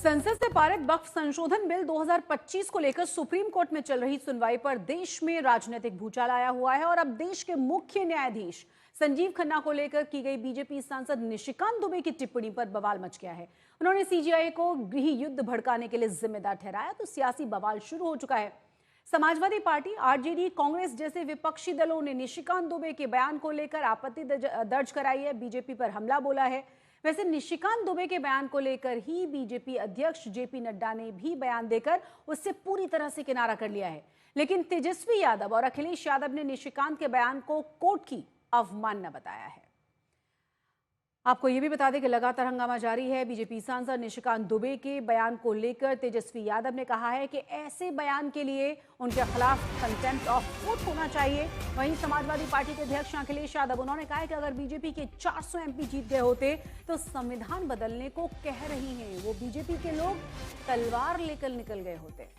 संसद से पारित वक्फ संशोधन बिल 2025 को लेकर सुप्रीम कोर्ट में चल रही सुनवाई पर देश में राजनीतिक भूचाल आया हुआ है और अब देश के मुख्य न्यायाधीश संजीव खन्ना को लेकर की गई बीजेपी सांसद निशिकांत दुबे की टिप्पणी पर बवाल मच गया है। उन्होंने सीजेआई को गृह युद्ध भड़काने के लिए जिम्मेदार ठहराया तो सियासी बवाल शुरू हो चुका है। समाजवादी पार्टी, आरजेडी, कांग्रेस जैसे विपक्षी दलों ने निशिकांत दुबे के बयान को लेकर आपत्ति दर्ज कराई है, बीजेपी पर हमला बोला है। वैसे निशिकांत दुबे के बयान को लेकर ही बीजेपी अध्यक्ष जेपी नड्डा ने भी बयान देकर उससे पूरी तरह से किनारा कर लिया है, लेकिन तेजस्वी यादव और अखिलेश यादव ने निशिकांत के बयान को कोर्ट की अवमानना बताया है। आपको यह भी बता दें कि लगातार हंगामा जारी है। बीजेपी सांसद निशिकांत दुबे के बयान को लेकर तेजस्वी यादव ने कहा है कि ऐसे बयान के लिए उनके खिलाफ कंटेम्प्ट ऑफ कोर्ट होना चाहिए। वहीं समाजवादी पार्टी के अध्यक्ष अखिलेश यादव, उन्होंने कहा है कि अगर बीजेपी के 400 एमपी जीत गए होते तो संविधान बदलने को कह रही हैं वो बीजेपी के लोग तलवार लेकर निकल गए होते।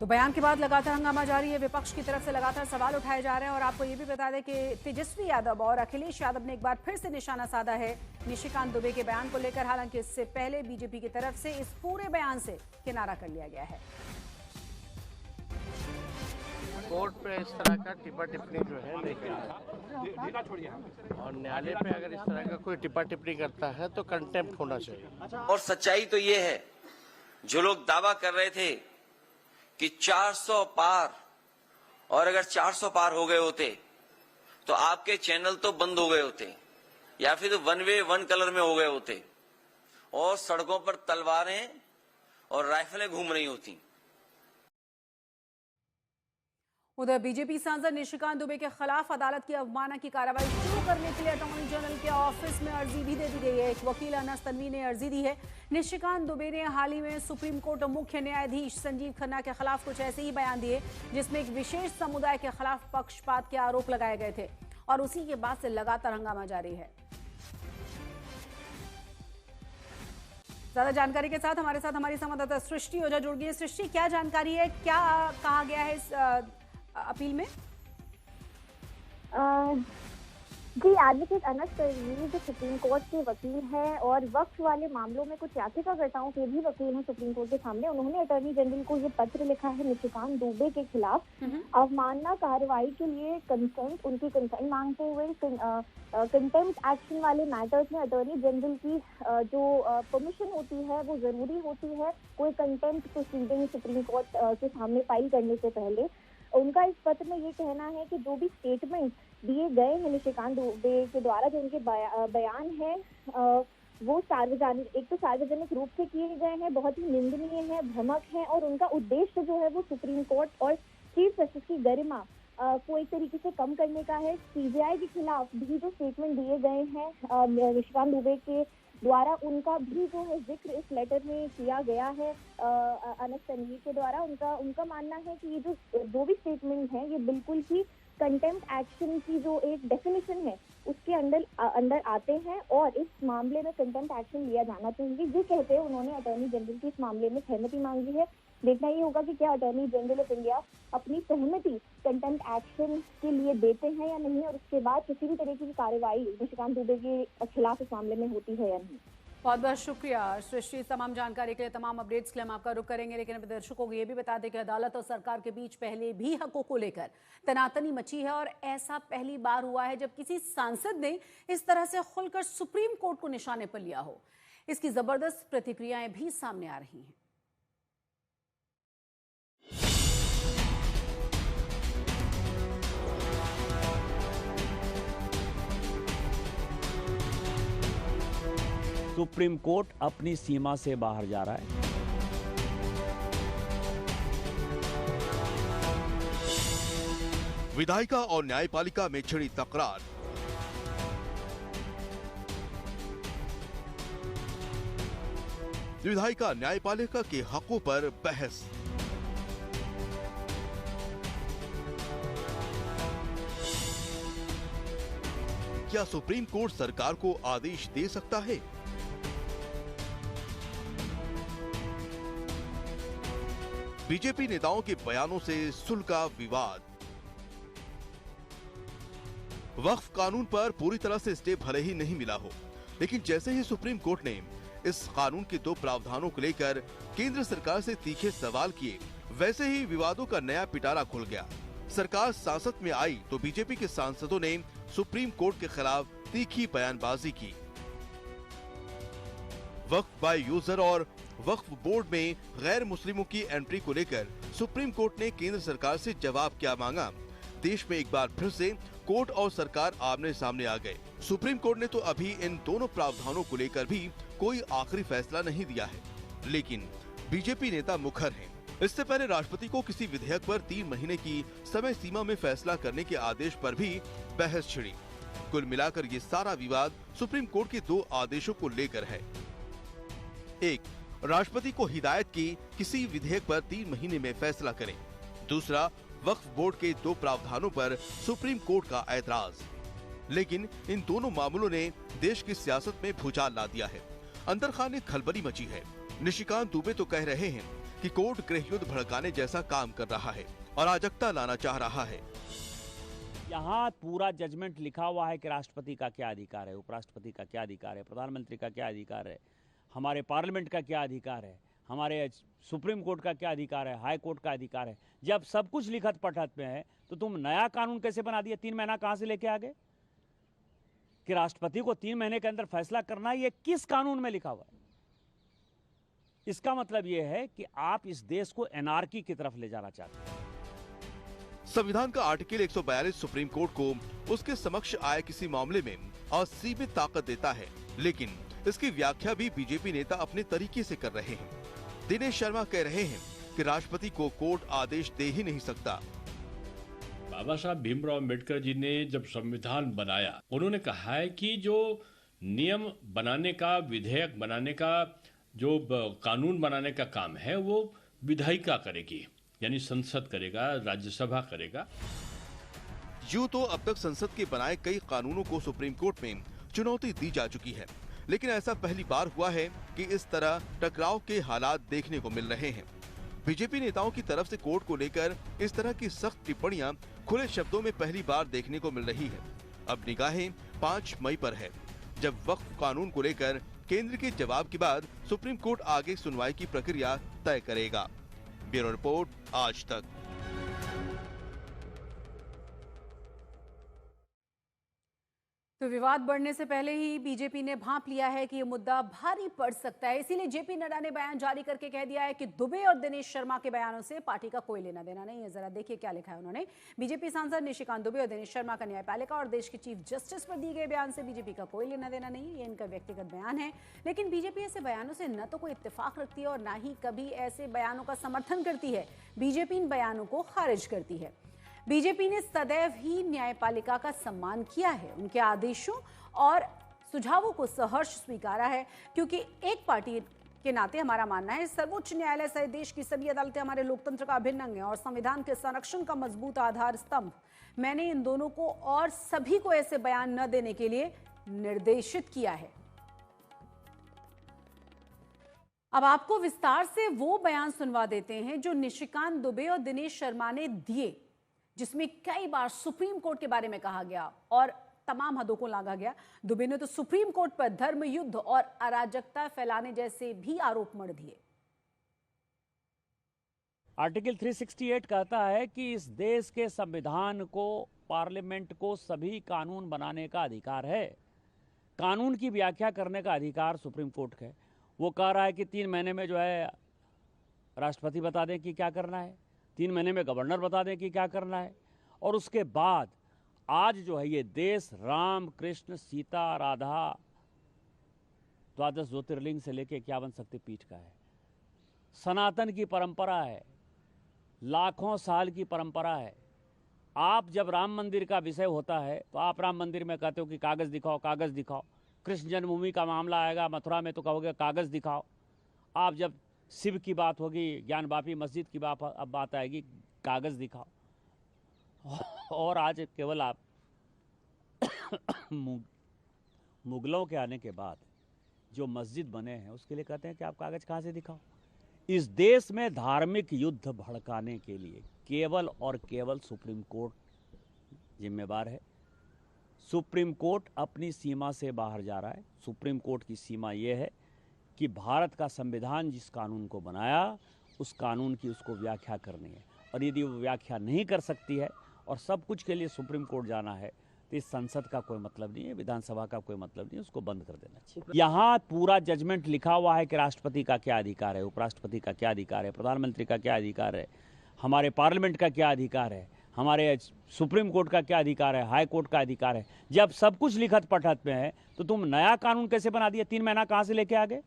तो बयान के बाद लगातार हंगामा जारी है, विपक्ष की तरफ से लगातार सवाल उठाए जा रहे हैं और आपको ये भी बता दें कि तेजस्वी यादव और अखिलेश यादव ने एक बार फिर से निशाना साधा है निशिकांत दुबे के बयान को लेकर। हालांकि इससे पहले बीजेपी की तरफ से इस पूरे बयान से किनारा कर लिया गया है। कोर्ट पे इस तरह का टिप्पा टिप्पणी जो है नहीं, और न्यायालय पे अगर इस तरह का कोई टिप्पा टिप्पणी करता है तो कंटेम्प्ट होना चाहिए। और सच्चाई तो ये है, जो लोग दावा कर रहे थे कि 400 पार, और अगर 400 पार हो गए होते तो आपके चैनल तो बंद हो गए होते या फिर वन वे वन कलर में हो गए होते और सड़कों पर तलवारें और राइफलें घूम रही होती। उधर बीजेपी सांसद निशिकांत दुबे के खिलाफ अदालत की अवमानना की कार्रवाई शुरू करने के लिए अटॉर्नी जनरल के ऑफिस में अर्जी भी दे दी गई है। एक वकील अनस तन्वी ने अर्जी दी है। निशिकांत दुबे ने हाल ही में सुप्रीम कोर्ट मुख्य न्यायाधीश संजीव खन्ना के खिलाफ कुछ ऐसे ही बयान दिए जिसमें एक विशेष समुदाय के खिलाफ पक्षपात के आरोप लगाए गए थे और उसी के बाद से लगातार हंगामा जारी है। ज्यादा जानकारी के साथ हमारे साथ हमारी संवाददाता सृष्टि ओझा जुड़ गई है। सृष्टि, क्या जानकारी है, क्या कहा गया है इस अपील में? जी, एडवोकेट अनस तन्वी जो सुप्रीम कोर्ट के वकील हैं और वक्फ वाले मामलों में कुछ याचिकाकर्ताओं के भी वकील हैं सुप्रीम कोर्ट के सामने, उन्होंने अटॉर्नी जनरल को ये पत्र लिखा है निशिकांत दुबे के खिलाफ अवमानना कार्रवाई के लिए उनकी कंसेंट मांगते हुए कंटेम्प्ट एक्शन वाले मैटर्स में अटॉर्नी जनरल की जो परमिशन होती है वो जरूरी होती है कोई कंटेम्प्ट प्रोसीडिंग सुप्रीम कोर्ट के सामने फाइल करने से पहले। उनका इस पत्र में ये कहना है कि जो भी स्टेटमेंट दिए गए हैं निशिकांत दुबे के द्वारा, जो उनके बयान है वो सार्वजनिक रूप से किए गए हैं, बहुत ही निंदनीय है, भ्रामक है और उनका उद्देश्य जो है वो सुप्रीम कोर्ट और चीफ जस्टिस की गरिमा को एक तरीके से कम करने का है। सीजेआई के खिलाफ भी जो स्टेटमेंट दिए गए हैं निशिकांत दुबे के द्वारा, उनका भी जो है जिक्र इस लेटर में किया गया है अनस तन्वी के द्वारा। उनका मानना है कि ये जो भी स्टेटमेंट है ये बिल्कुल ही कंटेम्प्ट एक्शन की जो एक डेफिनेशन है उसके अंदर आते हैं और इस मामले में कंटेम्प्ट एक्शन लिया जाना चाहिए। ये कहते हैं उन्होंने अटॉर्नी जनरल की इस मामले में सहमति मांगी है। देखना ये होगा कि क्या अटॉर्नी जनरल ऑफ इंडिया अपनी सहमति कंटेम्प्ट एक्शन के लिए देते हैं या नहीं, और उसके बाद किसी भी तरीके की कार्रवाई निशिकांत दुबे के खिलाफ इस मामले में होती है या नहीं। बहुत बहुत शुक्रिया सृष्टि, तमाम जानकारी के लिए, तमाम अपडेट्स के लिए हम आपका रुख करेंगे। लेकिन अब दर्शकों को ये भी बता दें कि अदालत और सरकार के बीच पहले भी हकों को लेकर तनातनी मची है और ऐसा पहली बार हुआ है जब किसी सांसद ने इस तरह से खुलकर सुप्रीम कोर्ट को निशाने पर लिया हो। इसकी जबरदस्त प्रतिक्रियाएं भी सामने आ रही हैं। सुप्रीम कोर्ट अपनी सीमा से बाहर जा रहा है। विधायिका और न्यायपालिका में छिड़ी तकरार। विधायिका न्यायपालिका के हकों पर बहस। क्या सुप्रीम कोर्ट सरकार को आदेश दे सकता है? बीजेपी नेताओं के बयानों से सुलगा विवाद। वक्फ कानून पर पूरी तरह से स्टे भले ही नहीं मिला हो, लेकिन जैसे ही सुप्रीम कोर्ट ने इस कानून के 2 प्रावधानों को लेकर केंद्र सरकार से तीखे सवाल किए, वैसे ही विवादों का नया पिटारा खुल गया। सरकार सांसद में आई तो बीजेपी के सांसदों ने सुप्रीम कोर्ट के खिलाफ तीखी बयानबाजी की। वक्फ बाय यूजर और वक्फ बोर्ड में गैर मुस्लिमों की एंट्री को लेकर सुप्रीम कोर्ट ने केंद्र सरकार से जवाब क्या मांगा। देश में एक बार फिर से कोर्ट और सरकार आमने सामने आ गए। सुप्रीम कोर्ट ने तो अभी इन दोनों प्रावधानों को लेकर भी कोई आखिरी फैसला नहीं दिया है, लेकिन बीजेपी नेता मुखर हैं। इससे पहले राष्ट्रपति को किसी विधेयक पर 3 महीने की समय सीमा में फैसला करने के आदेश पर भी बहस छिड़ी। कुल मिलाकर ये सारा विवाद सुप्रीम कोर्ट के 2 आदेशों को लेकर है। एक, राष्ट्रपति को हिदायत की किसी विधेयक पर 3 महीने में फैसला करें। दूसरा, वक्फ बोर्ड के 2 प्रावधानों पर सुप्रीम कोर्ट का ऐतराज। लेकिन इन दोनों मामलों ने देश की सियासत में भूचाल ला दिया है। अंदर खाने खलबली मची है। निशिकांत दुबे तो कह रहे हैं कि कोर्ट गृह युद्ध भड़काने जैसा काम कर रहा है, अराजकता लाना चाह रहा है। यहाँ पूरा जजमेंट लिखा हुआ है कि राष्ट्रपति का क्या अधिकार है, उपराष्ट्रपति का क्या अधिकार है, प्रधानमंत्री का क्या अधिकार है, हमारे पार्लियामेंट का क्या अधिकार है, हमारे सुप्रीम कोर्ट का क्या अधिकार है, हाई कोर्ट का अधिकार है। जब सब कुछ लिखत पढ़त में है तो तुम नया कानून कैसे बना दिया? 3 महीना कहां से लेके आ गए कि राष्ट्रपति को 3 महीने के अंदर फैसला करना है? ये किस कानून में लिखा हुआ है? इसका मतलब यह है कि आप इस देश को एनार्की की तरफ ले जाना चाहते हैं। संविधान का आर्टिकल 142 सुप्रीम कोर्ट को उसके समक्ष आए किसी मामले में असीमित ताकत देता है, लेकिन इसकी व्याख्या भी बीजेपी नेता अपने तरीके से कर रहे हैं। दिनेश शर्मा कह रहे हैं कि राष्ट्रपति को कोर्ट आदेश दे ही नहीं सकता। बाबा साहब भीमराव अम्बेडकर जी ने जब संविधान बनाया, उन्होंने कहा है कि जो नियम बनाने का, विधेयक बनाने का, जो कानून बनाने का काम है वो विधायिका करेगी, यानी संसद करेगा, राज्यसभा करेगा। यूं तो अब तक संसद के बनाए कई कानूनों को सुप्रीम कोर्ट में चुनौती दी जा चुकी है, लेकिन ऐसा पहली बार हुआ है कि इस तरह टकराव के हालात देखने को मिल रहे हैं। बीजेपी नेताओं की तरफ से कोर्ट को लेकर इस तरह की सख्त टिप्पणियां खुले शब्दों में पहली बार देखने को मिल रही है। अब निगाहें 5 मई पर है, जब वक्फ कानून को लेकर केंद्र के जवाब के बाद सुप्रीम कोर्ट आगे सुनवाई की प्रक्रिया तय करेगा। ब्यूरो रिपोर्ट, आज तक। तो विवाद बढ़ने से पहले ही बीजेपी ने भांप लिया है कि ये मुद्दा भारी पड़ सकता है। इसीलिए जेपी नड्डा ने बयान जारी करके कह दिया है कि दुबे और दिनेश शर्मा के बयानों से पार्टी का कोई लेना देना नहीं है। जरा देखिए क्या लिखा है उन्होंने। बीजेपी सांसद निशिकांत दुबे और दिनेश शर्मा का न्यायपालिका और देश के चीफ जस्टिस पर दिए गए बयान से बीजेपी का कोई लेना देना नहीं है। ये इनका व्यक्तिगत बयान है, लेकिन बीजेपी ऐसे बयानों से न तो कोई इत्तेफाक रखती है और न ही कभी ऐसे बयानों का समर्थन करती है। बीजेपी इन बयानों को खारिज करती है। बीजेपी ने सदैव ही न्यायपालिका का सम्मान किया है, उनके आदेशों और सुझावों को सहर्ष स्वीकारा है, क्योंकि एक पार्टी के नाते हमारा मानना है सर्वोच्च न्यायालय सहित देश की सभी अदालतें हमारे लोकतंत्र का अभिन्न अंग है और संविधान के संरक्षण का मजबूत आधार स्तंभ। मैंने इन दोनों को और सभी को ऐसे बयान न देने के लिए निर्देशित किया है। अब आपको विस्तार से वो बयान सुनवा देते हैं जो निशिकांत दुबे और दिनेश शर्मा ने दिए, जिसमें कई बार सुप्रीम कोर्ट के बारे में कहा गया और तमाम हदों को लांघा गया। दुबे ने तो सुप्रीम कोर्ट पर धर्म युद्ध और अराजकता फैलाने जैसे भी आरोप मढ़ दिए। आर्टिकल 368 कहता है कि इस देश के संविधान को, पार्लियामेंट को सभी कानून बनाने का अधिकार है। कानून की व्याख्या करने का अधिकार सुप्रीम कोर्ट का है। वो कह रहा है कि 3 महीने में जो है राष्ट्रपति बता दें कि क्या करना है, 3 महीने में गवर्नर बता दें कि क्या करना है, और उसके बाद आज जो है ये देश राम, कृष्ण, सीता, राधा, 12 ज्योतिर्लिंग से लेकर 51 शक्तिपीठ का है। सनातन की परंपरा है, लाखों साल की परंपरा है। आप जब राम मंदिर का विषय होता है तो आप राम मंदिर में कहते हो कि कागज़ दिखाओ, कागज़ दिखाओ। कृष्ण जन्मभूमि का मामला आएगा मथुरा में तो कहोगे कागज़ दिखाओ। आप जब शिव की बात होगी, ज्ञान वापी मस्जिद की बात आएगी, कागज़ दिखाओ। और आज केवल आप मुगलों के आने के बाद जो मस्जिद बने हैं उसके लिए कहते हैं कि आप कागज़ कहाँ से दिखाओ। इस देश में धार्मिक युद्ध भड़काने के लिए केवल और केवल सुप्रीम कोर्ट जिम्मेवार है। सुप्रीम कोर्ट अपनी सीमा से बाहर जा रहा है। सुप्रीम कोर्ट की सीमा ये है कि भारत का संविधान जिस कानून को बनाया उस कानून की उसको व्याख्या करनी है, और यदि वो व्याख्या नहीं कर सकती है और सब कुछ के लिए सुप्रीम कोर्ट जाना है तो इस संसद का कोई मतलब नहीं है, विधानसभा का कोई मतलब नहीं है, उसको बंद कर देना चाहिए। यहाँ पूरा जजमेंट लिखा हुआ है कि राष्ट्रपति का क्या अधिकार है, उपराष्ट्रपति का क्या अधिकार है, प्रधानमंत्री का क्या अधिकार है, हमारे पार्लियामेंट का क्या अधिकार है, हमारे सुप्रीम कोर्ट का क्या अधिकार है, हाई कोर्ट का अधिकार है। जब सब कुछ लिखत पढ़त में है तो तुम नया कानून कैसे बना दिया? 3 महीना कहाँ से लेके आ गए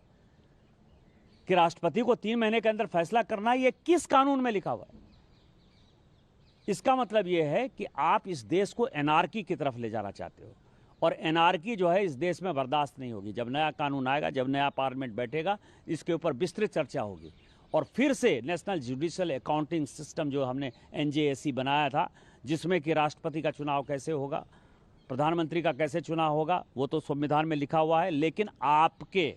कि राष्ट्रपति को 3 महीने के अंदर फैसला करना है? ये किस कानून में लिखा हुआ है? इसका मतलब यह है कि आप इस देश को एनार्की की तरफ ले जाना चाहते हो, और एनार्की जो है इस देश में बर्दाश्त नहीं होगी। जब नया कानून आएगा, जब नया पार्लियामेंट बैठेगा, इसके ऊपर विस्तृत चर्चा होगी, और फिर से नेशनल जुडिशियल अकाउंटिंग सिस्टम जो हमने NJAC बनाया था, जिसमें कि राष्ट्रपति का चुनाव कैसे होगा, प्रधानमंत्री का कैसे चुनाव होगा, वो तो संविधान में लिखा हुआ है, लेकिन आपके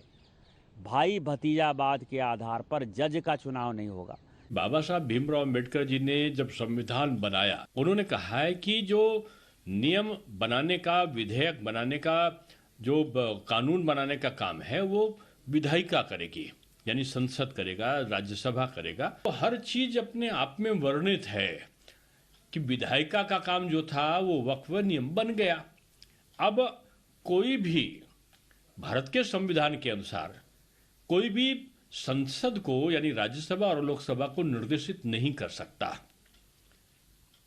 भाई भतीजावाद के आधार पर जज का चुनाव नहीं होगा। बाबा साहब भीमराव अम्बेडकर जी ने जब संविधान बनाया, उन्होंने कहा है कि जो नियम बनाने का, विधेयक बनाने का, जो कानून बनाने का काम है वो विधायिका करेगी, यानी संसद करेगा, राज्यसभा करेगा। तो हर चीज अपने आप में वर्णित है कि विधायिका का काम जो था वो वक्फ नियम बन गया। अब कोई भी भारत के संविधान के अनुसार कोई भी संसद को, यानी राज्यसभा और लोकसभा को निर्देशित नहीं कर सकता,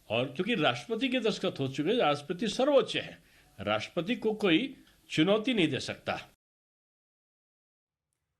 और क्योंकि राष्ट्रपति के दस्तखत हो चुके, राष्ट्रपति सर्वोच्च है, राष्ट्रपति को कोई चुनौती नहीं दे सकता।